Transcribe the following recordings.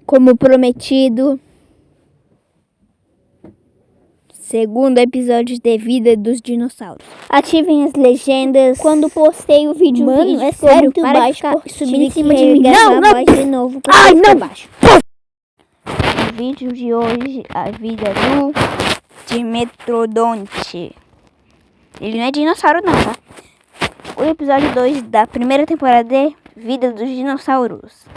como prometido, segundo episódio de Vida dos Dinossauros. Ativem as legendas Quando postei o vídeo. Mano, é ficou sério, muito para baixo, de ficar porque subindo em cima tive de mim. que gravar Não! mais de novo. Ai, não! Baixo. No vídeo de hoje, a vida do Dimetrodonte. Ele não é dinossauro não, tá? O episódio 2 da primeira temporada de Vida dos Dinossauros.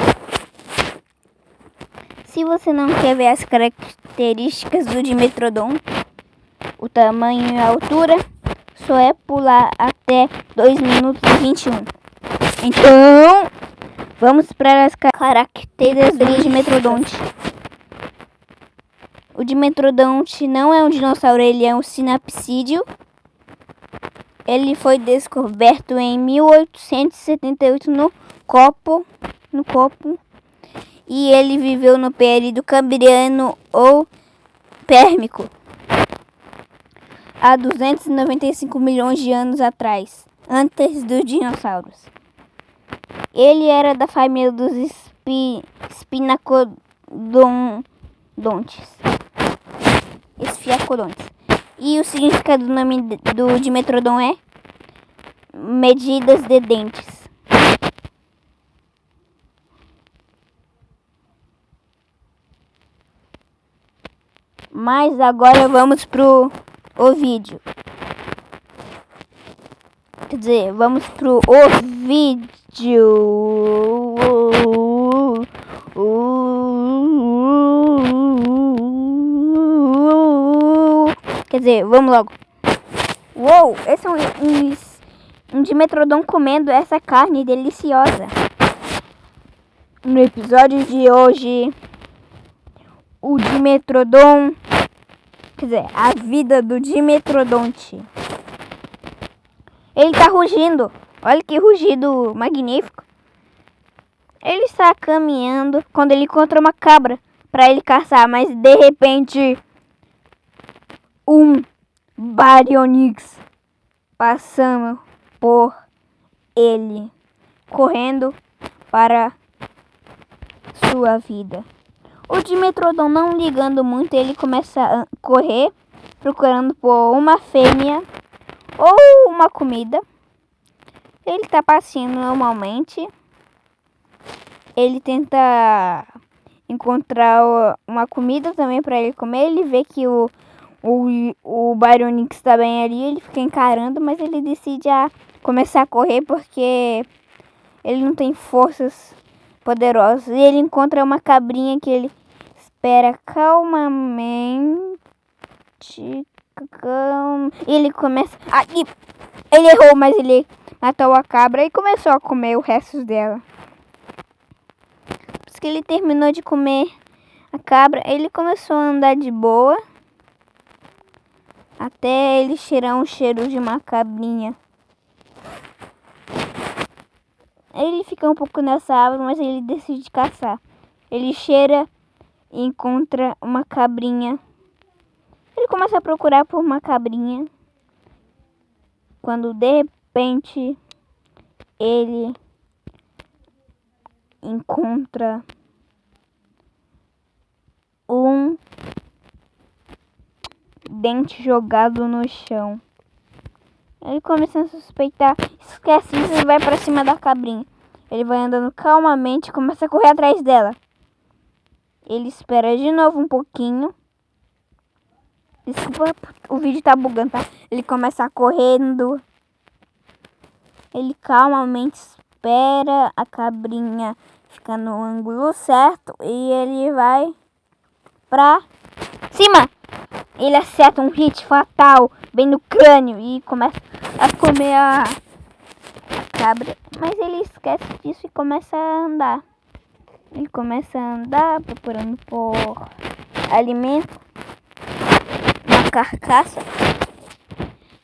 Se você não quer ver as características do Dimetrodonte, o tamanho e a altura, só é pular até 2 minutos e 21. Então, vamos para as características do Dimetrodonte. O Dimetrodonte não é um dinossauro, ele é um sinapsídeo. Ele foi descoberto em 1878 no copo. E ele viveu no período Cambriano ou Pérmico, há 295 milhões de anos atrás, antes dos dinossauros. Ele era da família dos esfiacodontes. E o significado do nome do Dimetrodon é medidas de dentes. Mas agora vamos pro vídeo. Quer dizer, vamos pro vídeo. Quer dizer, vamos logo. Uou, esse é um Dimetrodon comendo essa carne deliciosa. No episódio de hoje, o Dimetrodon, quer dizer, a vida do Dimetrodonte. Ele tá rugindo. Olha que rugido magnífico. Ele está caminhando quando ele encontra uma cabra para ele caçar, mas de repente um Baryonyx passando por ele, correndo para sua vida. O Dimetrodon, não ligando muito, ele começa a correr procurando por uma fêmea ou uma comida. Ele tá passeando normalmente. Ele tenta encontrar uma comida também para ele comer. Ele vê que o Baryonyx está bem ali, ele fica encarando, mas ele decide começar a correr porque ele não tem forças poderosas. E ele encontra uma cabrinha que ele espera calmamente. E ele começa... ele errou, mas ele matou a cabra e começou a comer o resto dela. Depois que ele terminou de comer a cabra, ele começou a andar de boa até ele cheirar um cheiro de uma cabrinha. Ele fica um pouco nessa árvore, mas ele decide caçar. Ele cheira e encontra uma cabrinha. Ele começa a procurar por uma cabrinha, quando de repente ele encontra um dente jogado no chão. Ele começa a suspeitar, esquece isso e vai para cima da cabrinha. Ele vai andando calmamente e começa a correr atrás dela. Ele espera de novo um pouquinho. Desculpa, o vídeo tá bugando, tá? Ele começa correndo. Ele calmamente espera a cabrinha ficar no ângulo certo e ele vai pra cima. Ele acerta um hit fatal bem no crânio e começa a comer a cabra. Mas ele esquece disso e começa a andar. Ele começa a andar procurando por alimento, uma carcaça.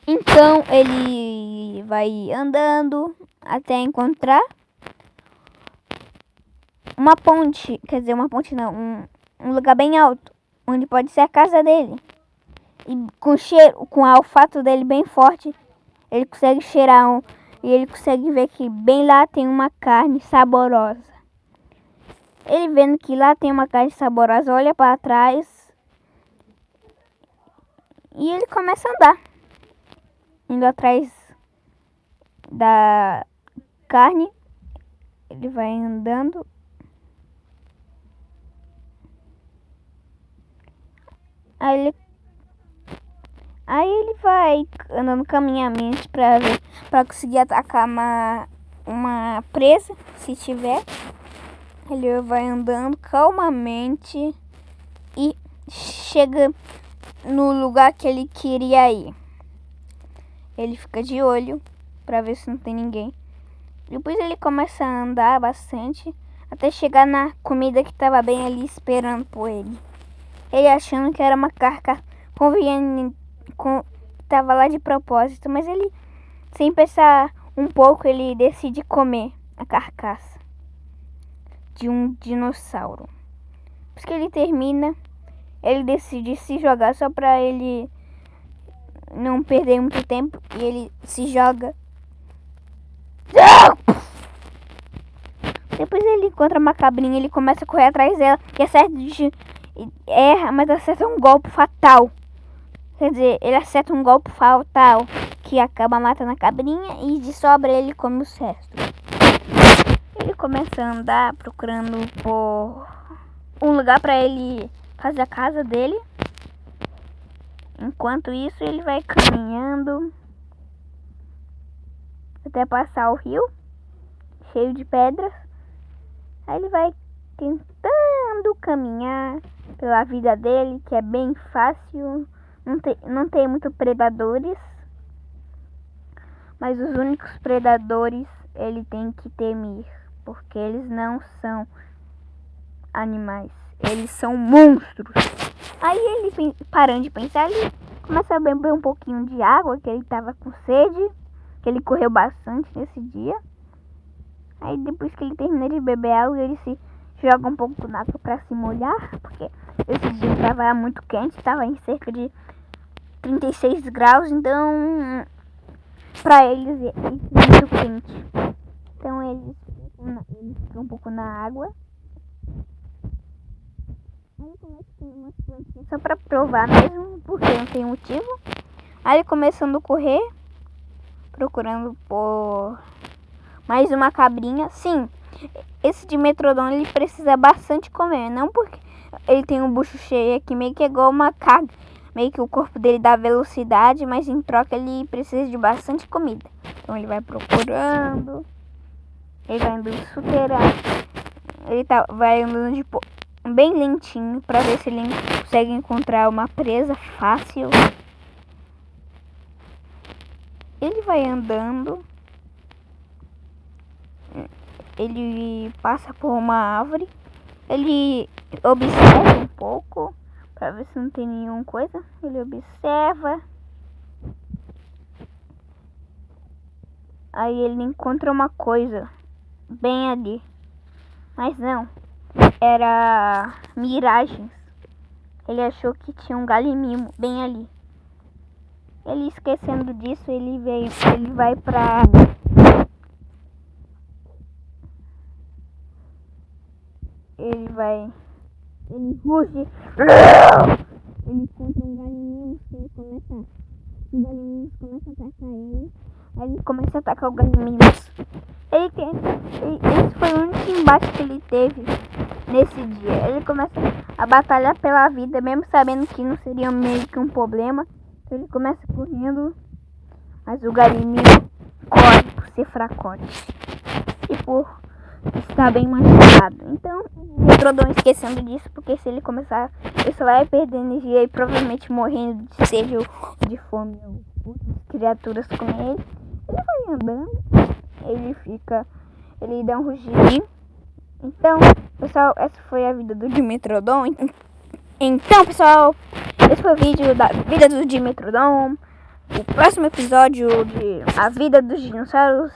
Então ele vai andando até encontrar uma ponte. Quer dizer, uma ponte não, um lugar bem alto, onde pode ser a casa dele. E com o cheiro, com o olfato dele bem forte, ele consegue cheirar e ele consegue ver que bem lá tem uma carne saborosa. Ele vendo que lá tem uma carne saborosa, olha para trás e ele começa a andar, indo atrás da carne. Ele vai andando. Aí ele vai andando caminhamente para conseguir atacar uma presa, se tiver. Ele vai andando calmamente e chega no lugar que ele queria ir. Ele fica de olho para ver se não tem ninguém. Depois ele começa a andar bastante até chegar na comida que estava bem ali esperando por ele. Ele achando que era uma carcaça, estava lá de propósito, mas ele, sem pensar um pouco, ele decide comer a carcaça de um dinossauro. Depois que ele termina, ele decide se jogar só para ele não perder muito tempo, e ele se joga. Depois ele encontra uma cabrinha, ele começa a correr atrás dela e erra, mas acerta um golpe fatal. Quer dizer, ele acerta um golpe fatal que acaba matando a cabrinha e de sobra ele come os restos. Ele começa a andar procurando por um lugar para ele fazer a casa dele. Enquanto isso, ele vai caminhando até passar o rio, cheio de pedras. Aí ele vai tentando caminhar pela vida dele, que é bem fácil. Não tem muitos predadores. Mas os únicos predadores ele tem que temer, porque eles não são animais, eles são monstros. Aí ele, parando de pensar, ele começa a beber um pouquinho de água, que ele estava com sede, que ele correu bastante nesse dia. Aí depois que ele termina de beber água, ele se joga um pouco na água para se molhar, porque esse dia estava muito quente, estava em cerca de 36 graus, então para eles é muito quente. Então ele fica um pouco na água. Aí ele começa a ter umas plantinhas só para provar mesmo, porque não tem motivo. Aí ele começando a correr, procurando por mais uma cabrinha. Sim, esse Dimetrodon ele precisa bastante comer, não porque ele tem um bucho cheio aqui, meio que é igual uma carga. Meio que o corpo dele dá velocidade, mas em troca ele precisa de bastante comida. Então ele vai procurando, ele vai andando soterrado, ele vai andando bem lentinho para ver se ele consegue encontrar uma presa fácil. Ele vai andando, ele passa por uma árvore, ele observa um pouco para ver se não tem nenhuma coisa. Ele observa. Aí ele encontra uma coisa bem ali. Mas não, era miragens. Ele achou que tinha um galimimo bem ali. Ele esquecendo disso, ele vai pra... Ele ruge. Ele encontra um galinho, os galinhos começam a atacar ele. Aí ele começa a atacar o galinho. Esse foi o único embate que ele teve nesse dia. Ele começa a batalhar pela vida, mesmo sabendo que não seria meio que um problema. Então ele começa correndo, mas o galinho corre por ser fracote e por estar bem machucado. Então o Dimetrodon esquecendo disso, porque se ele começar, ele só vai perder energia e provavelmente morrendo de sede ou de fome, ou outras criaturas com ele. Ele vai andando, ele dá um rugidinho. Então, pessoal, essa foi a vida do Dimetrodon. Então, pessoal, esse foi o vídeo da vida do Dimetrodon. O próximo episódio de A Vida dos Dinossauros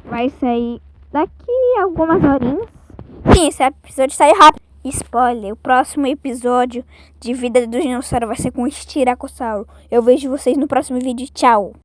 vai sair daqui a algumas horinhas. Sim, esse episódio sai rápido. Spoiler, o próximo episódio de Vida do Dinossauro vai ser com o Estiracossauro. Eu vejo vocês no próximo vídeo. Tchau!